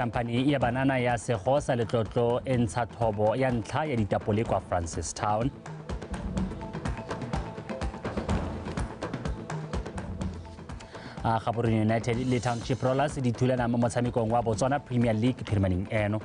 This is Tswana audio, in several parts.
Khamphane ya banana ya Segosa Letlotlo e ntsha thobo ya ntlha ya ditapole kwa Francistown. Gaborone United le Township Rollers di thulana mo motshamekong wa Botswana Premier League phirimaneng eno.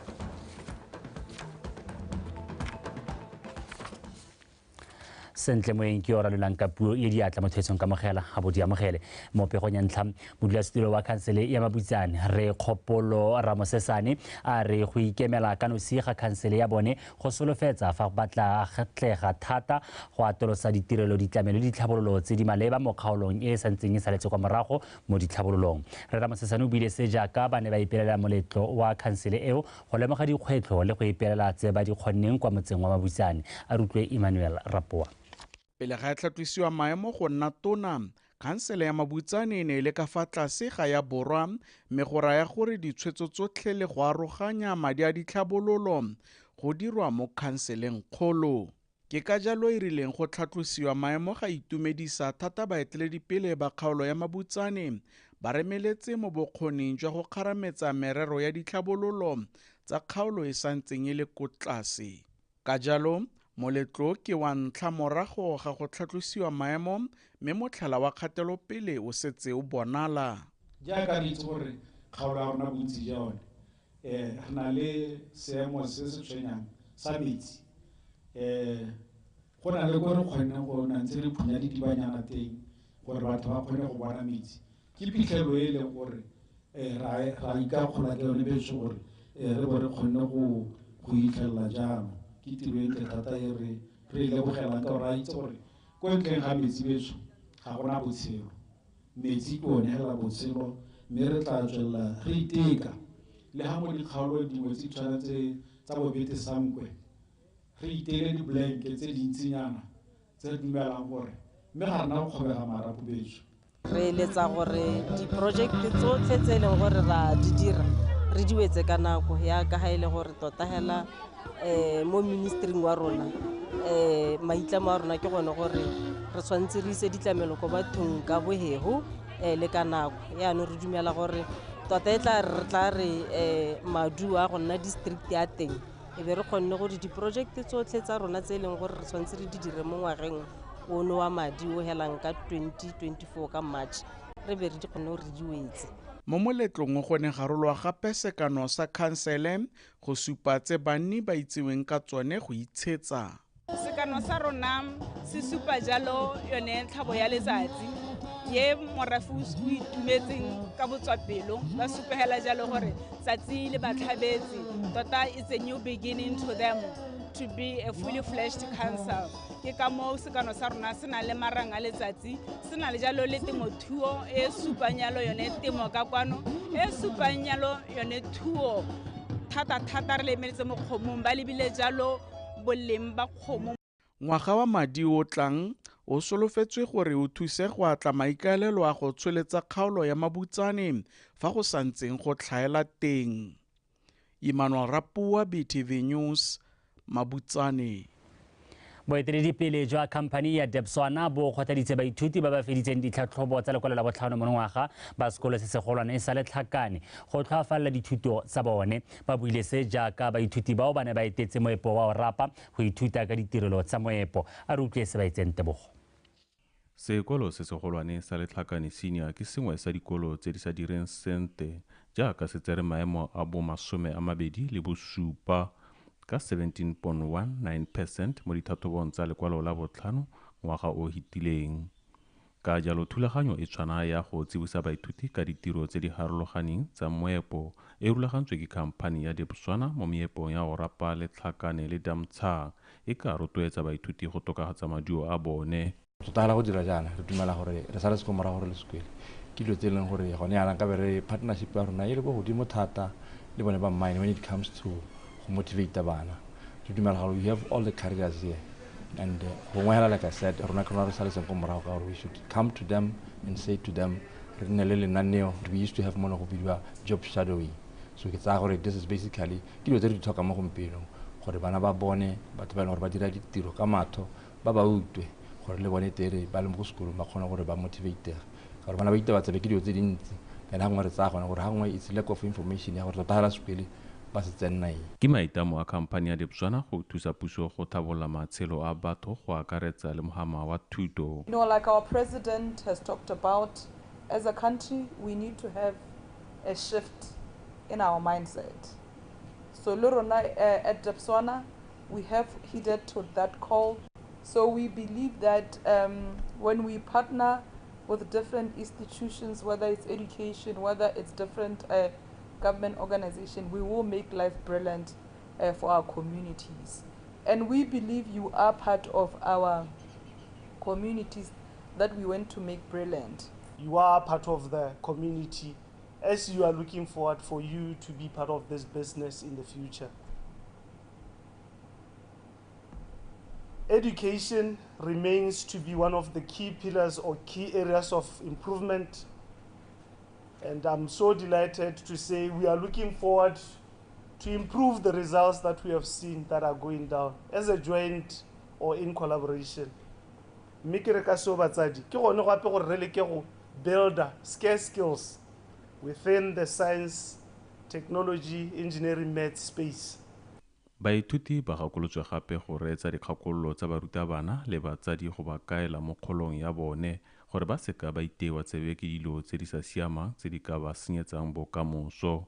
Sentle moeng ke ora lelang ka puo e diatla mo thetsong ka mogela ga bo di amogele mo pegong ya ntlha modulasetulo wa khansele ya Mabutsane re Kgopolo Ramosesane a re go ikemela ka nosi ga khansele ya bone go solofetsa fa batla gatlega thata go atolosa ditirelo ditlamelo le ditlhabololo tse di maleba mo kgaolong e santseng e saletse kwa morago mo ditlhabololong. Re Ramosesane o buile se jaaka ba ne ba ipelela moletlo wa khansele eo go lemoga dikgwetlho le go ipelela tse ba di kgonneng kwa motseng wa Mabutsane. A rutlwe Emmanuel Rapoa. Pele ga tlhatlhisiwa maemo go nna tona, khansele ya Mabutsane ne le ka fa tlase ga ya borwa mme go raya gore ditshwetso tsotlhe le go aroganya madi a ditlhabololo go dirwa mo khanseleng kgolo. Ke ka jalo e rileng go tlhatlhosiwa maemo ga itumedisa thata baeteledipele ba kgaolo ya Mabutsane ba remeletse mo bokgoning jwa go kgarametsa merero ya ditlhabololo tsa kgaolo e santseng e le ko tlase. Ka jalo moletlo ke wa ntlha morago ga go tlhatlhosiwa maemo mme motlhala wa kgatelopele o setse o bonala. Jaaka re itse gore kgaolo ya rona bontsi ja yone re na le seemo se se tshwenyang sa metsi. Go na le gore kgone go na ntse re phunya ditibanyana teng gore batho ba kgone go bona metsi. Ke phitlhelo e leng gore ra ikakgola ke yone betso gore re bo re kgone go itlhelela jalo. Ke tiro e ntle thata e re lebogelang ka gore a itse gore ko ntleng ga metsi betso ga gona botshelo. Metsi ke one hela botshelo mme re tla tswelela re iteka le ga mo dikgaolo dingwe tse tshwanetse tsa bobete sankwe re itele diblanke tse dintsinyana tse re dumelang gore mme ga rena go kgobega marapo betso. Re letsa gore diprojekte tsotlhe tse e leng gore ra di dira re di wetse ka nako ya ka ga e le gore tota hela mo ministering wa rona maitlamo a rona ke gone gore re tshwanetse re ise ditlamelo ko bathong ka bohego le ka nako yaanong re dumela gore tota e tla re madu a go nna district ya teng e be re kgonne gore diprojekte tsotlhe tsa rona tse e leng gore re tshwanetse re di dire mo ngwageng ono wa madi o helang ka 2024 ka March re be re di kgonne gore re di wetse. Mo moletlong go ne garolwa gape sekano sa khansele go supa tse banni ba itseweng ka tsone go itshetsa. Sekano sa rona se supa jalo yone tlhabo ya letsatsi ye morafe o itumetseng ka botswapelo ba supegela jalo gore tsatsi le batlhabetse tota it's a new beginning to them to be a fully fledged council. Ke ka moo sekano sa rona se na le marang a letsatsi se na le jalo le temothuo e supang yalo yone temo ka kwano e supang yalo yone thuo thata re le emeletse mo kgomong ba lebile jalo boleng ba kgomo. Ngwaga wa madi o tlang o solofetswe gore o thuse go atla maikaelelo a go tsholetsa kgaolo ya Mabutsane fa go santseng go tlhaela teng. Emmanuel Rapoa, BTV News, Mabutsane. Boeteledipele jwa khamphane ya BOTSWANA bo kgotladitse baithuti ba ba feditseng ditlhatlhobo tsa lekwalo la botlhano monongwaga ba sekolo se segolwane e sa le tlhakane go tlhoafalla dithuto tsa bone. Ba buile se jaaka baithuti bao ba ne ba etetse moepo wa o rapa go ithuta ka ditirelo tsa moepo. A re utlwe se ba itseng tebogo. Sekolo se segolwane sa letlhakane senior ke sengwe sa dikolo tse di sa direng sente jaaka se tsere maemo a bo 27 ka 17.19% mo dithathobong tsa lekwalo la botlhano ngwaga o hitileng. Ka jalo thulaganyo e tshwana ya go tsibusa baithuti ka ditiro tse di harologaneng tsa moepo e rulagantswe ke khamphane ya BOTSWANA mo meepong ya go rapa letlhakane le damtsha e ka rotloetsa baithuti go tokagatsa maduo a bone. Tota go dira jaana re dumela gore re sala se ko morago gore le sekwele ke dilo tse e leng gore gone yana ka bere partnership ya rona e le go godimo thata le bone ba mine when it comes to motivate bana. To do we have all the careers here, and like I said, we should come to them and say to them, we used to have mono job shadowing. So this is basically talk gore bana ba bone batho ba le ba dira ditiro ka matho ba ba utwe gore le bone tere ba le mo sekolo ba khona gore ba motivate gore bana ba itabatsa be ke dilo tse dintsi and ha ngwe re tsa gona gore ha ngwe it's lack of information ya gore tota la sekele ba se tsenna eng. Ke maitamo a khamphane ya Botswana go thusa puso go thabolla matshelo a batho go akaretsa le mohama wa thuto. You know, like our president has talked about, as a country, we need to have a shift in our mindset. So at BOTSWANA, we have heeded to that call. So we believe that when we partner with different institutions, whether it's education, whether it's different government organization, we will make life brilliant for our communities. And we believe you are part of our communities that we want to make brilliant. You are part of the community as you are looking forward for you to be part of this business in the future. Education remains to be one of the key pillars or key areas of improvement. And I'm so delighted to say we are looking forward to improve the results that we have seen that are going down as a joint or in collaboration. Build scarce skills within the science, technology, engineering, math space. Baithuti ba gakolotswe gape go reetsa dikgakololo tsa barutabana le batsadi go ba kaela mo kgolong ya bone gore ba seka ba itewa tsebe ke dilo tse di sa siamang tse di ka ba senyetsang bokamoso.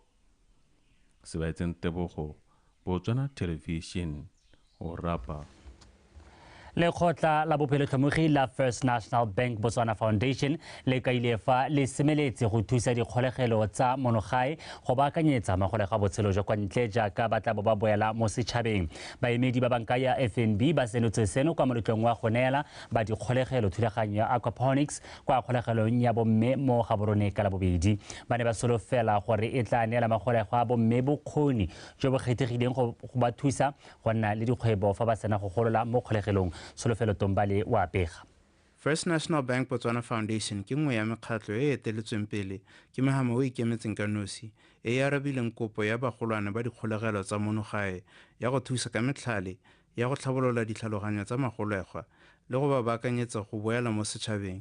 Sebaetseng Tebogo, Botswana Television, o rapa. Lekgotla la bopelotlhomogi la First National Bank Botswana Foundation le ka ile fa le semeletse go thusa dikgolegelo tsa monogae go baakanyetsa magolega botshelo jwa kwa ntle jaaka ba tla bo ba boela mo setšhabeng. Baemedi ba banka ya FNB ba senotse seno kwa moletlong wa go neela ba dikgolegelo thulaganyo ya aquaponics kwa kgolegelong ya bomme mo gaborone ka la bobedi. Ba ne ba solofela gore e tla neela magolego a bomme bokgoni jo bo kgethegileng go ba thusa go nna le dikgwebo fa ba sena go golola mo kgolegelong. Solofelo Tombale wa pega. First National Bank Botswana Foundation ke nngwe ya mekgatlo e eteletsweng pele ke mohama o ikemetseng ka nosi e arabileng kopo ya bagolwane ba dikgolegelo tsa monogae ya go thusa ka metlhale ya go tlhabolola ditlhaloganyo tsa magolegwa le go ba baakanyetsa go boela mo setšhabeng.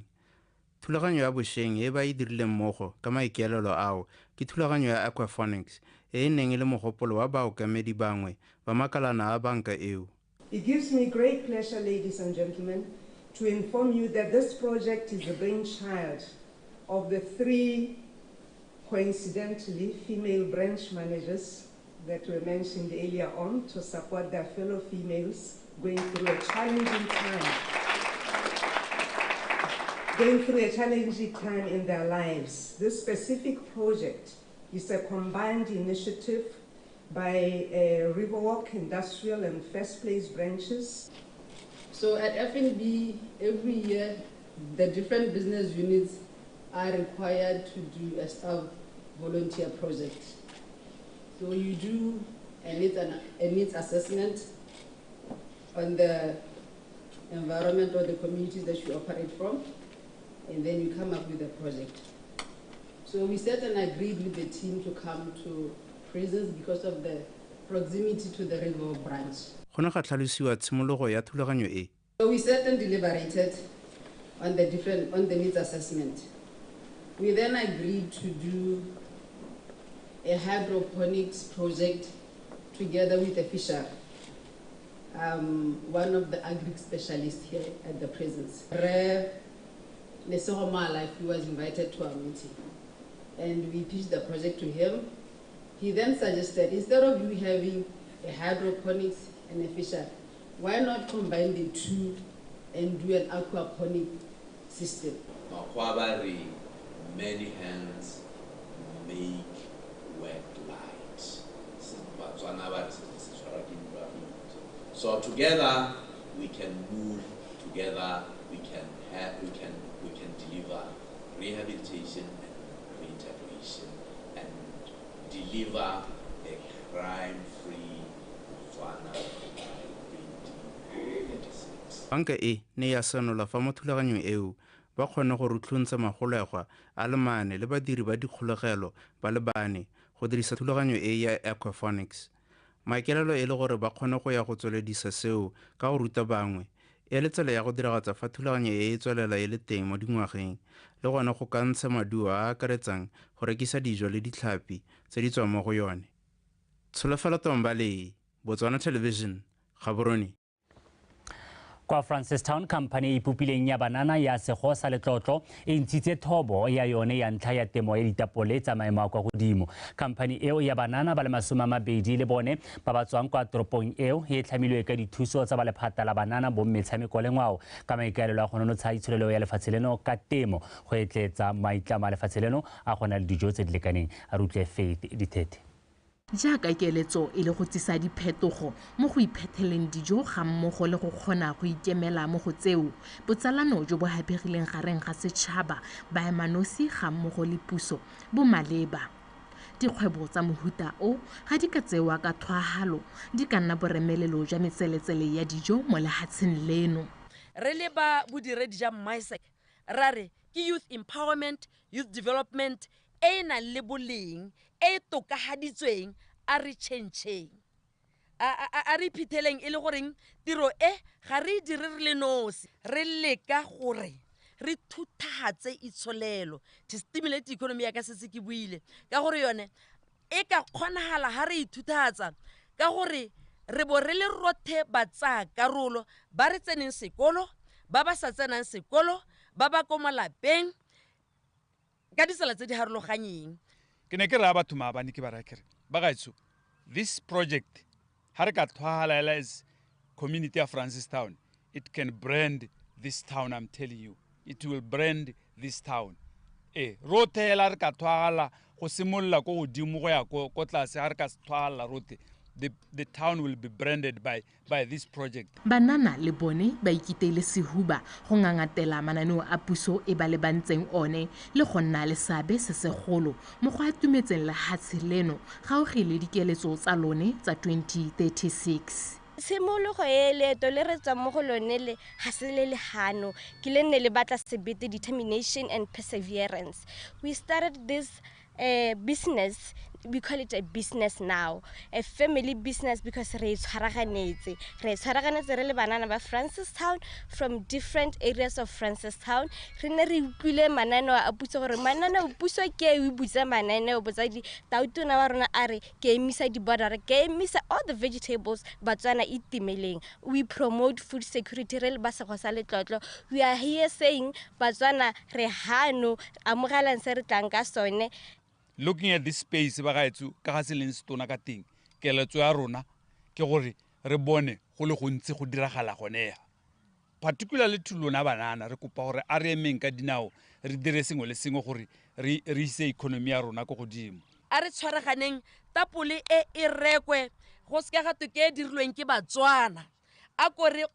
Thulaganyo ya bošweng e ba e dirileng mmogo ka maikaelelo ao ke thulaganyo ya aquaponics e neng e le mogopolo wa baokamedi bangwe ba makalana a banka eo. It gives me great pleasure, ladies and gentlemen, to inform you that this project is the brainchild of the 3 coincidentally female branch managers that were mentioned earlier on to support their fellow females going through a challenging time in their lives. This specific project is a combined initiative by Riverwalk Industrial and First Place branches. So at FNB, every year, the different business units are required to do a staff volunteer project. So you do a needs assessment on the environment or the communities that you operate from, and then you come up with a project. So we set and agreed with the team to come to presence because of the proximity to the river branch. So we sat and deliberated on the needs assessment. We then agreed to do a hydroponics project together with a fisher, one of the agri specialists here at the presence. He was invited to our meeting, and we pitched the project to him. He then suggested, instead of you having a hydroponics and a fisher, why not combine the two and do an aquaponic system? Many hands make work light. So together we can move together. We can deliver rehabilitation and reintegration and deliver a crime-free Botswana by 2036. Banka e ne ya sanola fa mo thulaganyong eo ba kgone go rutlhontsa magolegwa a le mane le badiri ba dikgolegelo ba le bane go dirisa thulaganyo e ya aquaponics. Maikaelelo e le gore ba kgone go ya go tsweledisa seo ka go ruta bangwe e le tsela ya go diragatsa fa thulaganyo e tswelela e le teng mo dingwageng le gona go ka ntsha maduo a akaretsang go rekisa dijo le ditlhapi tse di tswang mo go yone. Tsholofelo Tombale, Botswana Television, Gaborone. Kwa Francistown company e pupileng ya banana ya sego sa letlotlo e ntshitse thobo ya yone ya ntlha ya temo ya ditapole tsa maemo a kwa godimo. Company eo ya banana ba le 20 le bone ba ba tswang kwa toropong eo e tlhamilwe ka dithuso tsa ba lephata la banana bo metshameko le ngwao ka maikaelelo a go nonotsha itsholelo ya lefatshe leno ka temo go etletsa maitlamo a lefatshe leno a go na le dijo tse di lekaneng. A rutle Faith Ditete. Jaaka keletso e le go tsisa diphetogo mo go iphetheleng dijo ga mmogo le go kgona go ikemela mo go tseo botsalano jo bo hapegileng gareng ga setšhaba baemanosi ga mmogo le puso bo maleba. Dikgwebo tsa mohuta o ga di ka tsewa ka thwahalo di ka nna boremelelo jwa metseletsele ya dijo mo lehatsheng leno. Re le ba bodiredi ja MySec ra re ke youth empowerment, youth development e na le boleng e tokahaditsweng a re tšhentšheng a re iphetheleng e le goreng tiro e ga re dire re le nosi re leka gore re thuthagatse itsholelo to stimulate economy ya ka setse ke buile ka gore yone e ka kgonagala ga re ithuthagatsa ka gore re bo re le rothe ba tsaya karolo ba re tseneng sekolo ba ba sa tsenang sekolo ba ba ko malapeng ka ditsela tse di harologanyeng. Ke ne ke ra batho maabane ke ba ra kere ba gaetso this project ha re ka thwahala as community of Francistown it can brand this town. I'm telling you it will brand this town. Rothela re ka thwahala go simolla ko godimo go ya ko tlase ha re ka thwahala rote the town will be branded by this project. Banana le bone ba ikiteile sehuba go ngangatela mananeo a puso e ba le bantseng one le go nna le seabe se segolo mo go atumetseng lehatshe leno ga o gile dikeletso tsa lone tsa 2036. Simologo e leeto le re tswang mo go lone le ga se le legano ke le ne le batla sebete determination and perseverance. We started this business, we call it a business now, a family business because re tshwaraganetse re le banana ba Francistown from different areas of Francistown. Re ne re utlwile mananeo a puso gore mananeo puso ke e butsa mananeo botsadi tautona wa rona a re ke emisa di border ke emisa all the vegetables batswana itimeleng. We promote food security re le ba sego sa letlotlo. We are here saying batswana re hano amogelang se re tlang ka sone. Looking at this space ba gaetso ka ga seleng stona ka teng keletso ya rona ke gore re bone go le go ntse go diragala gone particularly to lona banana re kopa gore a re emeng ka dinao re dire sengwe le sengwe gore re ise economy ya rona go godimo. A re tshwaraganeng tapole e rekwe go se ka ga to ke dirilweng ke batswana a go re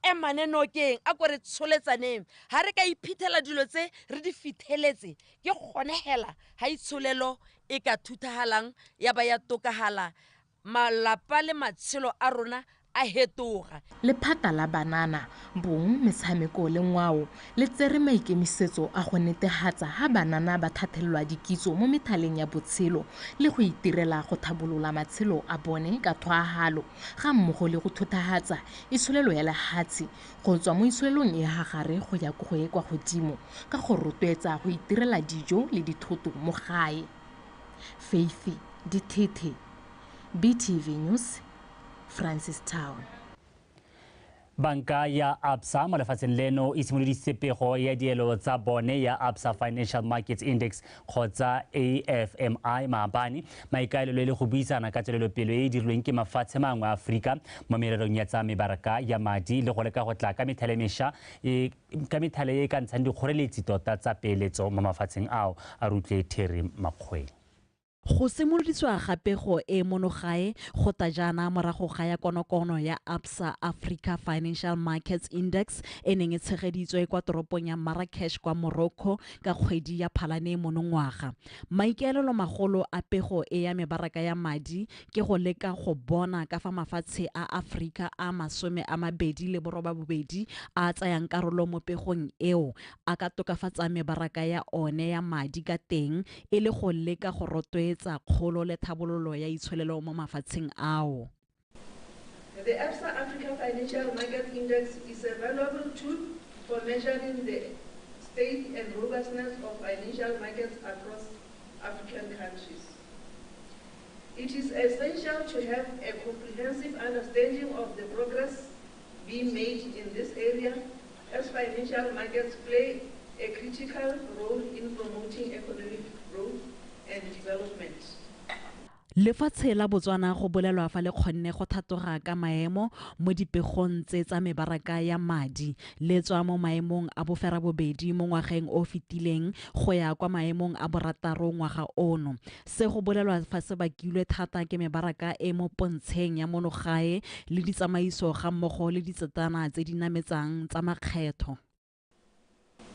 emane nokeng a go re tsholetsaneng ha re ka iphithela dilo tse re di fitheletse ke kgonegela ha itsholelo e ka thuthahalang ya ba ya tokahala malapa le matshelo a rona a hetoga. Lephata la banana bong metshameko le ngwao le tsere maikemisetso a go netehatsa ha banana ba thathelwa dikitso mo methaleng ya botshelo le go itirela go thabolola matshelo a bone ka thwahalo ga mmogo le go thuthahatsa itsholelo ya lehatshe go tswa mo itsholelong e hagare go ya go e kwa godimo ka go rotloetsa go itirela dijo le dithoto mo gae. Faith Ditete, BTV News, Francistown. Banka ya Absa mo lefatsheng leno e simoloditse pego ya dielo tsa bone ya Absa Financial Markets Index kgotsa AFMI maabane maikaelelo le go buisana ka tswelelopele e dirilweng ke mafatshe mangwe a Afrika mo mererong ya tsa mebaraka ya madi le go leka go tla ka methale mesha ka methale e ka ntshang dikgoreletsi tota tsa peeletso mo mafatsheng ao. A rutle Terry Makgwele. Go simoloditswa gape go e monogae go ta jana morago ga ya konokono ya Absa Africa Financial Markets Index e neng e tshegeditswe kwa toropong ya Marrakesh kwa Morocco ka kgwedi ya Phalane monongwaga. Maikaelelo magolo a pego e ya mebaraka ya madi ke go leka go bona ka fa mafatshe a Afrika a 28 a tsayang karolo mo pegong eo a ka tokafatsa mebaraka ya one ya madi ka teng e le go leka go rotloetsa kgolo le tlhabololo ya itsholelo mo mafatsheng ao. The Absa Africa Financial Market Index is a valuable tool for measuring the state and robustness of financial markets across African countries. It is essential to have a comprehensive understanding of the progress being made in this area, as financial markets play a critical role in promoting economic growth and development. Lefatshe la Botswana go bolelwa fa le kgonne go thatoga ka maemo mo dipegong tse tsa mebaraka ya madi le tswa mo maemong a bofera bobedi mo ngwageng o fetileng go ya kwa maemong a borataro ngwaga ono. Se go bolelwa fa se bakilwe thata ke mebaraka e mo pontsheng ya monogae le ditsamaiso ga mmogo le ditsetana tse di nametsang tsa makgetho.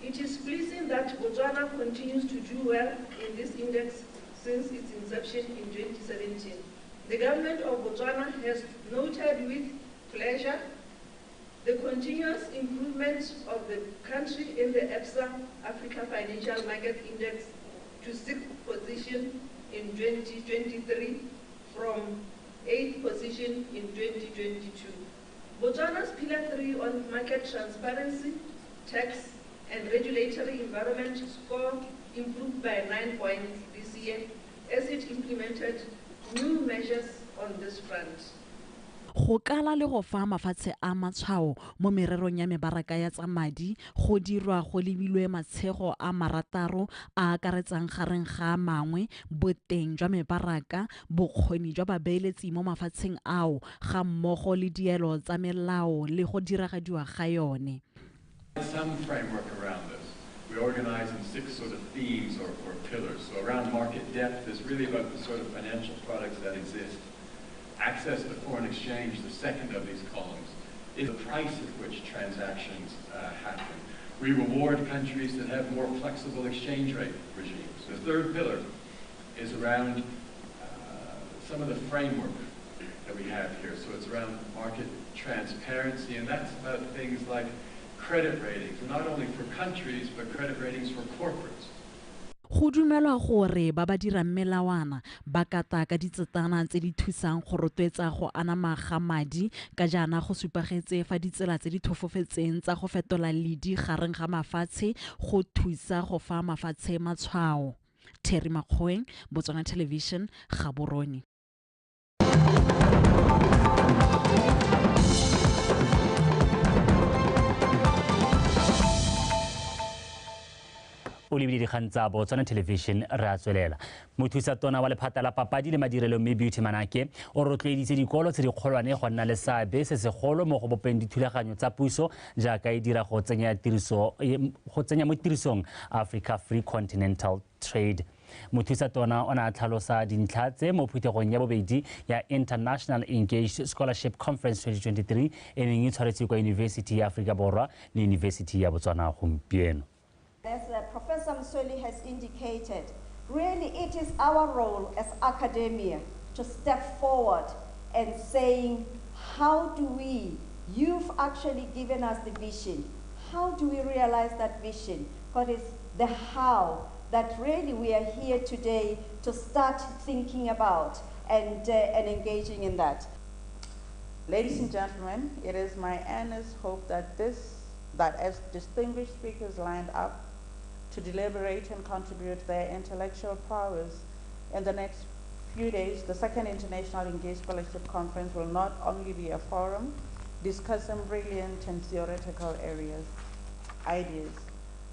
It is pleasing that Botswana continues to do well in this index since its inception in 2017. The government of Botswana has noted with pleasure the continuous improvement of the country in the EPSA Africa Financial Market Index to 6th position in 2023 from 8th position in 2022. Botswana's Pillar 3 on market transparency, tax, and regulatory environment score improved by 9 points this year as it implemented new measures on this front. Go kala le go fa mafatshe a matshwao mo mererong ya mebaraka ya tsa madi go dirwa go lebilwe matshego a marataro a akaretsang gareng ga mangwe boteng jwa mebaraka bokgoni jwa babeeletsi mo mafatsheng ao ga mmogo le dielo tsa melao le go diragadiwa ga yone. Some framework around this. We organize in 6 sort of themes or pillars. So around market depth is really about the sort of financial products that exist. Access to foreign exchange, the second of these columns, is the price at which transactions happen. We reward countries that have more flexible exchange rate regimes. The third pillar is around some of the framework that we have here. So it's around market transparency, and that's about things like credit ratings, not only for countries, but credit ratings for corporates. Go dumelwa gore ba ba dirang melawana ba kata ka ditsetana tse di thusang go rotloetsa go anama ga madi ka jana go supagetse fa ditsela tse di thofofetseng tsa go fetola ledi gareng ga mafatshe go thusa go fa mafatshe matshwao. Terry Makgoeng, Botswana Television, Gaborone. o lebile dikgang tsa Botswana Television re a tswelela. Mothusa-tona wa lephata la papadi le madirelo mme Beauty Manake o rotloeditse dikolo tse di kgolwane go nna le seabe se segolo mo go bopeng dithulaganyo tsa puso jaaka e dira go tsenya mo tirisong Africa Free Continental Trade. Mothusa-tona o ne a tlhalosa dintlha tse mo phuthegong ya bobedi ya International Engaged Scholarship Conference 2023 e neng e tshwaretswe kwa University ya Afrika Borwa le University ya Botswana gompieno. As Professor Msoli has indicated, really it is our role as academia to step forward and saying, how do we, you've actually given us the vision, how do we realize that vision? What is the how that really we are here today to start thinking about and engaging in that. Ladies and gentlemen, it is my earnest hope that as distinguished speakers lined up to deliberate and contribute their intellectual prowess in the next few days, the second International Engaged Scholarship Conference will not only be a forum discussing brilliant and theoretical ideas,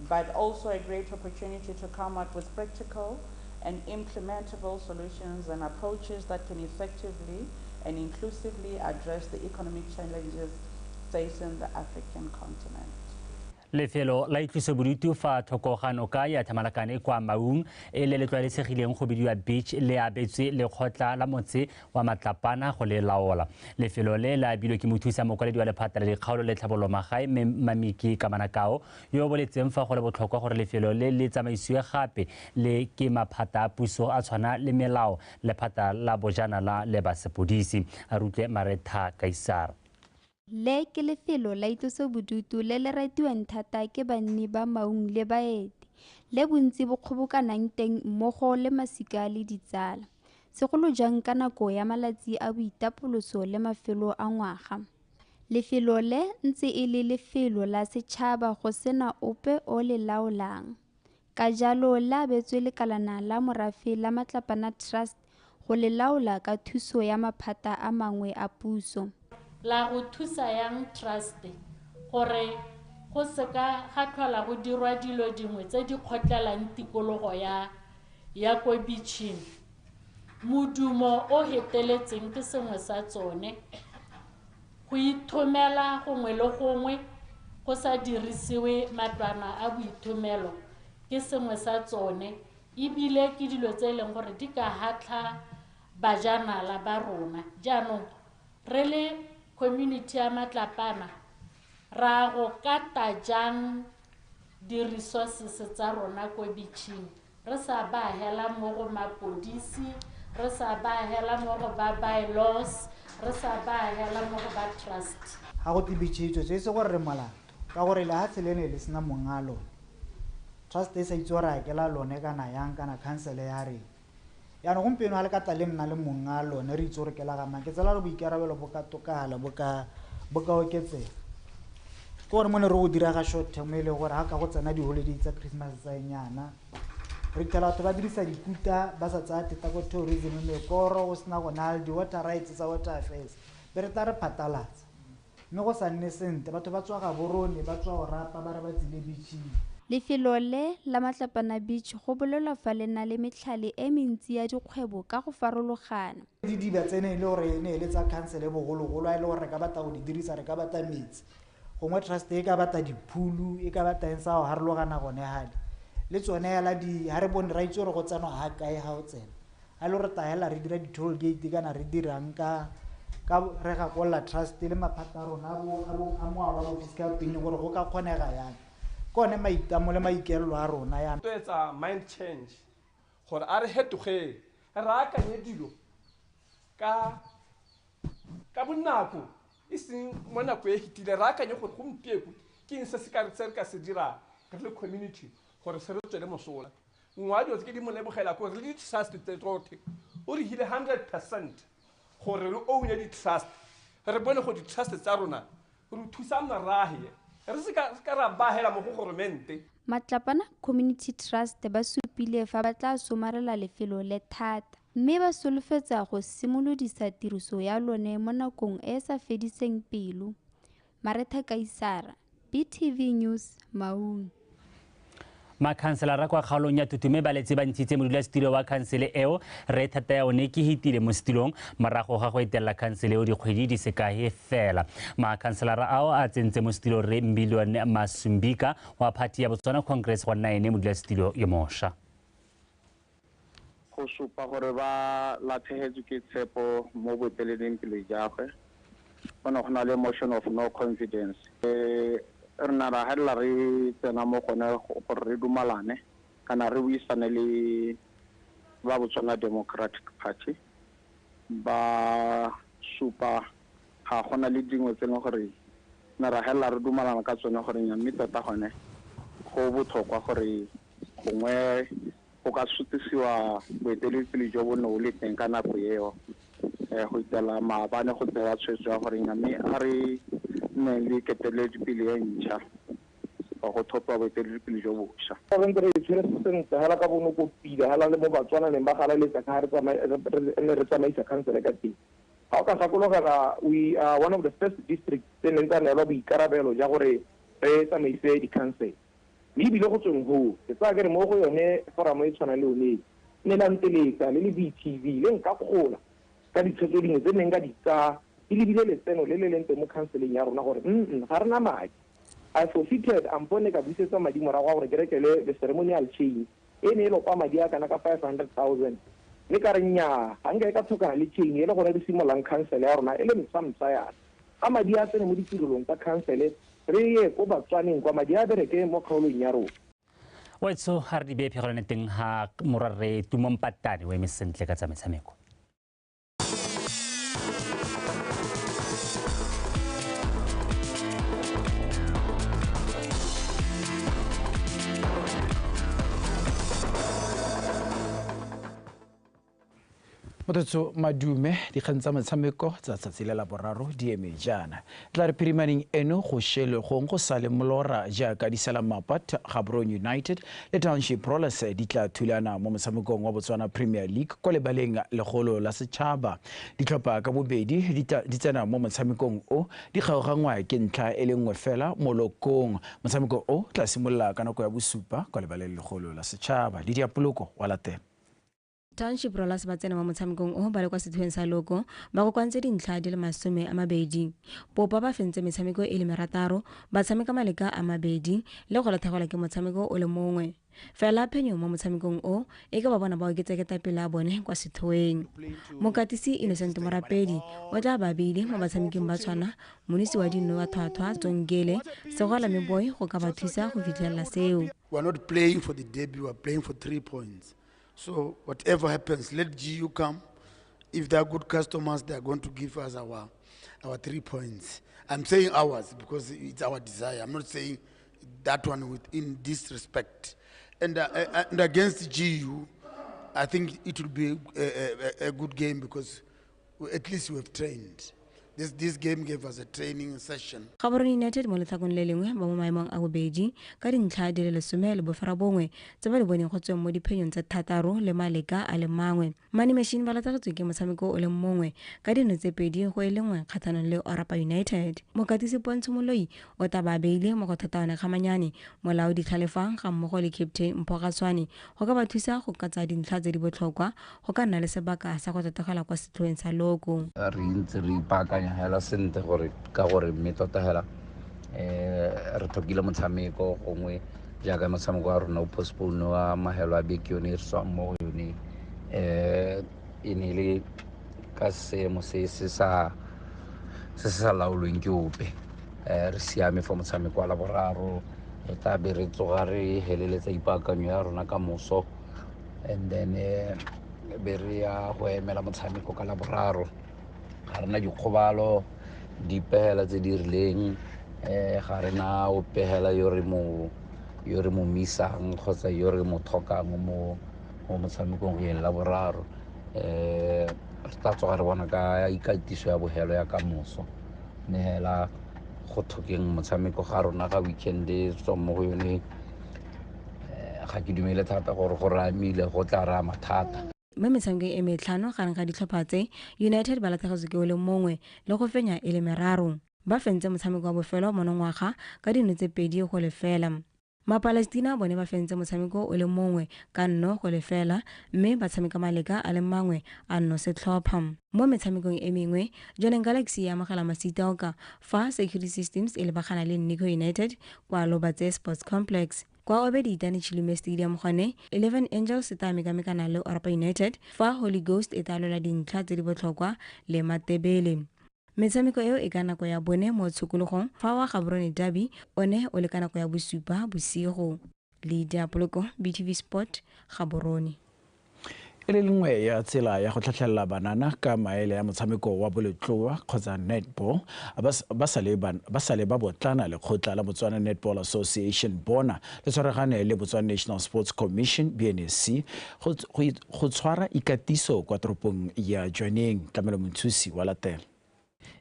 but also a great opportunity to come up with practical and implementable solutions and approaches that can effectively and inclusively address the economic challenges facing the African continent. Lefelo la itlosobodutu fa thokogano ka ya Thamalakane kwa Maung e le tlwaelesegileng go bidiwa beach le abetswe lekgotla la motse wa Matlapana go le laola. Lefelo le la bilwe ke mothusa mokwaledi wa lephata la dikgaolo le tlhabololo magae Mamiki Kamanakao yo boletseng fa go le botlhokwa gore lefelo le tsamaisiwe gape le ke maphata a puso a tshwana le melao lephata la bojanala le basepodisi a rutle Maretha Kaisar. Le ke lefelo la itlosobodutu le le ratiwang thata ke banni ba Maung le baeti le bontsi bo kgobokanang teng mmogo le masika le ditsala segolo jang ka nako ya malatsi a boitapoloso le mafelo a ngwaga. Lefelo le ntse e le lefelo la setšhaba go sena ope o le laolang. Ka jalo le abetswe lekalana la morafe la Matlapana Trust go le laola ka thuso ya maphata a mangwe a puso. La go thusa yang trust gore go seka ga tlhola go dirwa dilo dingwe tse di kgotlelang tikologo ya ko beaching. Modumo o heteletseng ke sengwe sa tsone. Go ithomela gongwe le gongwe go sa dirisiwe matlwana a boithomelo ke sengwe sa tsone. Ebile ke dilo tse leng gore di ka hatla bajanala ba rona. Jaanong re le community ya Matlapana ra go kata jang di-resources tsa rona ko beaching. Re sa ba hela mo go mapodisi, re sa ba hela mo go ba bylaws, re sa ba hela mo go ba trust. Ha go tibitšitšo tse se gore re molato ka gore le ha tselene le sena monga lone trust e sa itse gore a kela lone kana yang kana council ya re yaanong gompieno ga le ka tla le nna le monga lone re itse gore ke la gamang ke tsela re boikarabelo bo ka tokala bo ka oketsega ke gore mo ne re go dira ga short term e le gore ga ka go tsena di-holiday tsa Christmas tsa enyana re fitlhela batho ba dirisa dikuta ba sa tsaya teta ko tourism mekoro go sena go na le di-water rights tsa water affairs be re tla re phatalatsa mme go sa nne sente batho ba tswa ga borone ba tswa go rapa ba re ba tsile beaching. Lefelo le la Matlapana Beach go bolelwa fa le na le metlhale e mentsi ya dikgwebo ka go farologana. Didiba tsene le gore ne le tsa council e bogologolo a e le gore re ka batla go di dirisa re ka batla metsi gongwe trust e ka batla diphulu e ka batla eng sa go harologana gone gale le tsone hela ga re bone ra itse gore go tsenwa ga kae ga o tsena a le gore taela re dira di-toll gate kana re dirang ka re ga kolla trust le maphata a rona a moalo wa fiscal pin gore go ka kgonega yang kone maitamo le maikelelo a rona yana to etsa mind change gore a re hetoge re akanye dilo ka bonako e seng mo nako e hitile re akanye gore gompieko ke eng se se ka se dira re le community gore se re tswele mosola ngwa dilo tse ke di mo lebogela gore le di-trust tse tsotlhe o re hile 100% gore re own di-trust re bone go di-trust tsa rona re thusa marahe re se ka ra bahela mo go goromente. Matlapana Community Trust ba supile fa ba tla somarela lefelo le thata mme ba solofetsa go simolodisa tiriso ya lone mo nakong e sa fediseng pelo. Maretha Kaisara, BTV News, Maun. Makhanselara kwa kgaolong ya Tutume ba letse ba ntshitse modulasetilo wa khansele eo re thata ya one ke hitile mo setilong morago ga go etela khansele eo dikgwedi di se kae fela. Makhanselara ao a tsentse mo setilong re Mbilione Masumbika wa Party ya Botswana Congress wa nna ene modulasetilo yo mošwa. Go supa gore ba latlhegetswe ke tshepo mo boeteleding pele jagwe go na le motion of no confidence. Re na ra hela re tsena mo gone gore re dumalane kana re buisane le ba Botswana Democratic Party ba supa ga gona le dingwe tse leng gore na ra hela re dumalana ka tsone gore mme tota gone go botlhokwa gore gongwe go ka sutisiwa boeteledipele jo bo ne o le teng ka nako eo go itela maabane go tsaya tshwetso ya gore mme a re ne le keteledipele e ntšha go thopa boeteledipele jo bošwa re ntse re tshwere sentle hela ka bonokopile hela le mo Batswananeng ba galaletsa ka re tsamaisa khansele ka teng ga o ka gakologela we are one of the first districts tse neng tsa neelwa boikarabelo ja gore re tsamaise dikhansele mme ebile go tsweng go ke tsaya ke re mo go yone foramo e tshwana le one ne la nteletsa le BTV le nka gola ka ditshwetso dingwe tse neng ka di tsaya e lebile letseno le le leng teng mo khanseleng ya rona gore ga re na madi I forfeited ampone ka busetsa madi morago a gore ke rekele the ceremonial chain e ne e lokwa madi a kana ka 500,000 mme ka re nnyaa ga nka e ka tlhokana le chain e le gore re simololang khansele ya rona e le msa yana ga madi a tsene mo ditirelong tsa khansele re ye ko Batswaneng kwa madi a bereke mo kgaolong ya rona wetso ga re di beephegelane teng ga morare tumompatane o eme sentle ka tsa metshameko. Mototso madume dikgang tsa metshameko tsa tsatsi le la boraro di eme jaana tla re phirimaneng eno go shele gong go sale molora jaaka di sala mapat Gaborone United le Township Rollers di tla thulana mo motshamekong wa Botswana Premier League kwa lebaleng legolo la setšhaba. Ditlhopha ka bobedi di tsena mo motshamekong o di kgaogangwa ke ntlha e le nngwe fela mo lokong. Motshameko o tla simolola ka nako ya bosupa kwa lebaleng legolo la setšhaba. Di diapoloko wa latela. Township Rollers ba tsena mo motshamekong o ba le kwa sethueng sa loko ba go kwantse dintlha di le 20. Popa ba fentse metshameko e le merataro ba tshameka maleka a mabedi le go latlhegelwa ke motshameko o le mongwe. Fela phenyo mo motshamekong o e ka ba bona ba oketsa pele a bone kwa sethueng. Mokatisi Innocent Morapedi o tla ba beile mo batshameking ba tshwana monisi wa dino wa thwathwa Tsongele Segwala Meboy go ka ba thusa go fitlhelela seo. We are not playing for the derby, we are playing for 3 points. So whatever happens, let GU come. If they are good customers, they are going to give us our 3 points. I'm saying ours because it's our desire. I'm not saying that one in disrespect. And against GU, I think it will be a good game because at least we have trained. This game gave us a training session. Gaborone United mo letlhakong le lengwe ba mo maemong a bobedi ka dintlha di le 11 tse ba le boneng go tsweng mo diphenyong tsa thataro le maleka a le mangwe. Money Machine ba latlhegetswe ke motshameko o le mongwe ka dino tse 2 go e lengwe kgatlhanong le Orapa United. Mokatisi Pontsho Moloi o tla ba beile mo go thatawane kgamanyane molao ditlhalefang ga mmogo le captain Mphogaswane go ka ba thusa go katsa dintlha tse di botlhokwa go ka nna le sebaka sa go tatogela kwa sethueng sa loko. Hela sente gore ka gore mme tota hela re thokile motshameko gongwe jaaka motshameko wa rona o postpone wa mahelo a beke yone re tswa mo yone e ne le ka seemo se sa laolweng ke ope re siame for motshameko wa laboraro e tla be re tsoga re heleletsa ipaakanyo ya rona ka moso and then be re ya go emela motshameko ka laboraro. Ga rena dikgobalo dipehela tse di rileng ga rena o pehela yo re mo misang kgotsa yo re mo thokang mo motshamekong go la boraro re tla tsoga re bona ka ikatiso ya bohelo ya kamoso ne hela go thokeng motshameko ga rona ga weekend tswa mo go yone ga ke dumele thata gore go ramile go tla ra mathata. Mo metshamekong e metlhano gareng ga ditlhopha tse United ba latlhegetswe ke o le mongwe le go fenya e le meraro. Ba fentse motshameko wa bofelo monongwaga ka dino tse 2 go lefela. Mapalestina bone ba fentse motshameko o le mongwe ka 4 go lefela mme ba tshameka maleka a le mangwe a nno setlhopha. Mo metshamekong e mengwe Jordan Galaxy ya amogela Masiteoka fa Security Systems e lebagana le NAKO United kwa Lobatse Sports Complex. Kwa Obedi Itani Chilume Stadium gone 11 Angels ta mekamekana le Orapa United fa Holy Ghost e talola dintlha tse di botlhokwa le Matebele. Metshameko eo e ka nako ya bone mo tshokologong fa wa Gaborone Derby one o le ka nako ya bosupa bosigo. Lydia Poloko, BTV Sport, Gaborone. E le lengwe ya tsela ya go tlhatlhelela banana ka maele ya motshameko wa bolotloa kgotsa netball ba sale ba botlana le kgotla la Botswana Netball Association bona le tshwaragane le Botswana National Sports Commission BNSC go tshwara ikatiso kwa toropong ya Johaneng. Tlamelo Monthusi wa latela.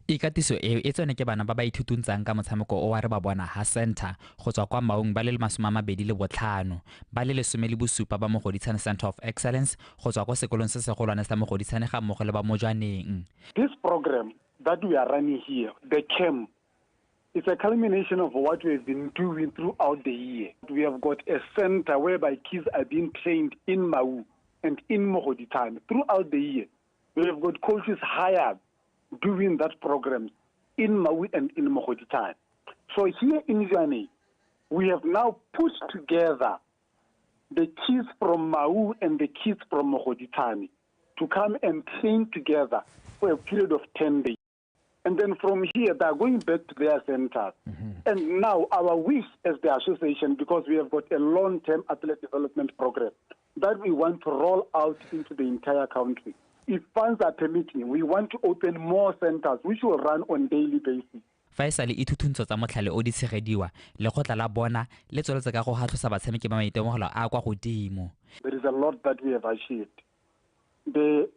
Ikatiso e tsone ke bana ba ba ithutuntsang ka motshameko o wa re ba bona ha center go tswa kwa maung ba le 25 ba le 17 ba Mogoditshane Center of Excellence go tswa kwa sekolong se segolwane sa Mogoditshane ga mmogo le ba mo Johaneng. This program that we are running here, the camp, is a culmination of what we have been doing throughout the year. We have got a center whereby kids are being trained in Mau and in Mogoditshane throughout the year. We have got coaches hired doing that program in Maui and in Mogoditshane. So here in Johaneng, we have now put together the kids from Mau and the kids from Mogoditshane to come and train together for a period of 10 days. And then from here, they are going back to their centers. And now our wish as the association, because we have got a long-term athlete development program that we want to roll out into the entire country. If funds are permitting, we want to open more centers which will run on daily basis. Fa e sale ithutuntsho tsa motlhale o di tshegediwa le go tla la bona le tsweletse ka go gatlosa batshameki ba maitemogelo a kwa godimo. There is a lot that we have achieved. The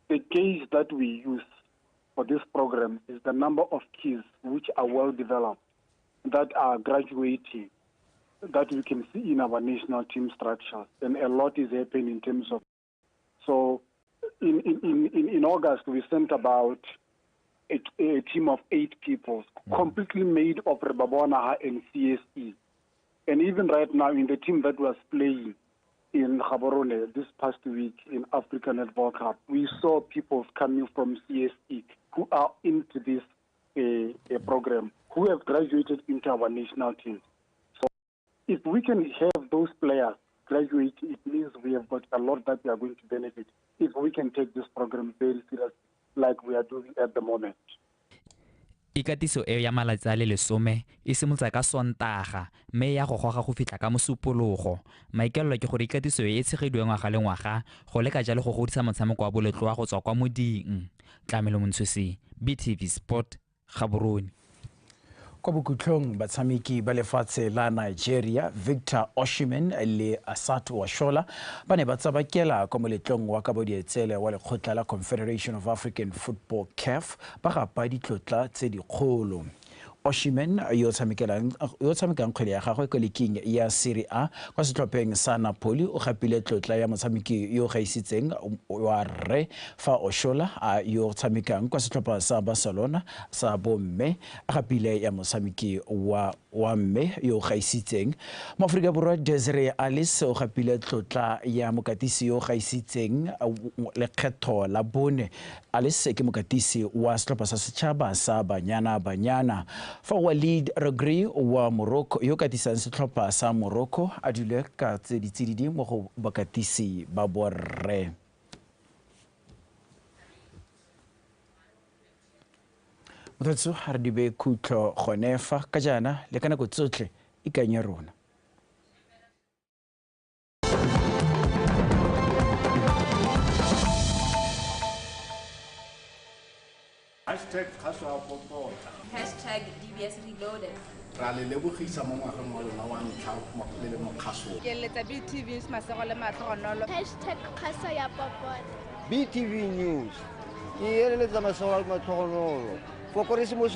the gauge that we use for this program is the number of kids which are well developed, that are graduating, that we can see in our national team structures, and a lot is happening in terms of. So, in August we sent about a team of 8 people, completely made of BOTSWANA and CSE, and even right now in the team that was playing in Gaborone this past week in African Netball Cup, we saw people coming from CSE who are into this program, who have graduated into our national team. So if we can have those players graduate, it means we have got a lot that we are going to benefit if we can take this program very seriously like we are doing at the moment. Ikatiso eo ya malatsi a le 10 e simolotsa ka Sontaga mme ya go goga go fitlha ka Mosupologo. Maikaelelo ke gore ikatiso e tshegediwe ngwaga le ngwaga go leka jalo go godisa motshameko wa boletloa go tswa kwa moding. Tlamelo Montshosi, BTV Sport, Gaborone. Kwa bokhutlhong batshameki ba lefatshe la Nigeria Victor Osimhen le Asatu Washola ba ne ba tsabakela kwa moletlong wa kabodietsele wa lekgotla la Confederation of African Football CAF ba gapa ditlotla tse dikgolo. Osimhen yo tshamekang kgwele ya gagwe kwa leking ya Serie A kwa setlhopheng sa Napoli o gapile tlotla ya motshameki yo gaisitseng wa rre fa Oshola yo tshamekang kwa setlhopha sa Barcelona sa bomme a gapile ya motshameki wa mme yo gaisitseng. Moaforika Borwa Desire Alice o gapile tlotla ya mokatisi yo gaisitseng lekgetho la bone. Alice ke mokatisi wa setlhopha sa setšhaba sa Banyana. Fa Walid Regragui wa Morocco yo katisang setlhopha sa Morocco a dule ka tse ditsididi mo go bakatisi ba borre. Motho ha re di be khutlo gonefa ka jana le kana go tsotle ikanye rona. Hashtag Kaswa Popota. Hashtag DBS Reloaded. Rale lebogisa mo ngwageng wa lona wa ntlha le mo kgaso. Ke letsa BTV masego le matlhogonolo. Hashtag Kaswa ya Popota. BTV News. Ke eletsa masego le matlhogonolo.